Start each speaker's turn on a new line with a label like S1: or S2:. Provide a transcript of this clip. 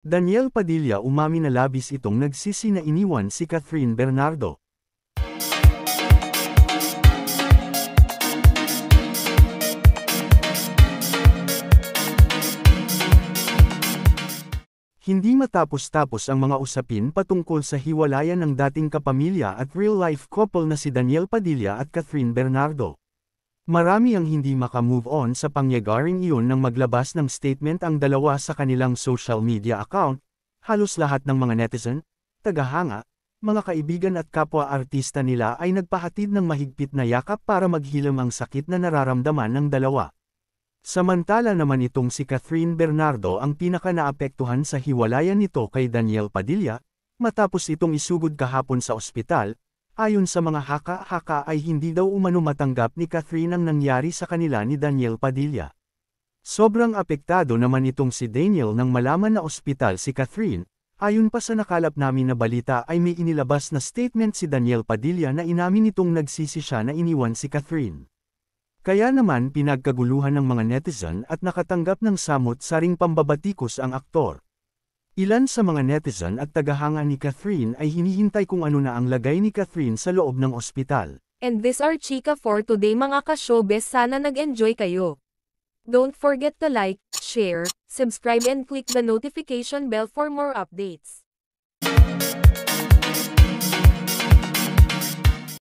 S1: Daniel Padilla umami na labis itong nagsisi na iniwan si Catherine Bernardo. Hindi matapos-tapos ang mga usapin patungkol sa hiwalayan ng dating kapamilya at real-life couple na si Daniel Padilla at Catherine Bernardo. Marami ang hindi makamove on sa pangyayaring iyon nang maglabas ng statement ang dalawa sa kanilang social media account. Halos lahat ng mga netizen, tagahanga, mga kaibigan at kapwa-artista nila ay nagpahatid ng mahigpit na yakap para maghilam ang sakit na nararamdaman ng dalawa. Samantala naman itong si Catherine Bernardo ang pinaka-naapektuhan sa hiwalayan nito kay Daniel Padilla, matapos itong isugod kahapon sa ospital. Ayon sa mga haka-haka ay hindi daw umano matanggap ni Catherine ang nangyari sa kanila ni Daniel Padilla. Sobrang apektado naman itong si Daniel nang malaman na ospital si Catherine. Ayon pa sa nakalap namin na balita ay may inilabas na statement si Daniel Padilla na inamin nitong nagsisi siya na iniwan si Catherine. Kaya naman pinagkaguluhan ng mga netizen at nakatanggap ng samot-saring pambabatikos ang aktor. Ilan sa mga netizen at tagahanga ni Catherine ay hinihintay kung ano na ang lagay ni Catherine sa loob ng ospital.
S2: And this are chika for today mga ka-showbiz, sana nag-enjoy kayo. Don't forget to like, share, subscribe and click the notification bell for more updates.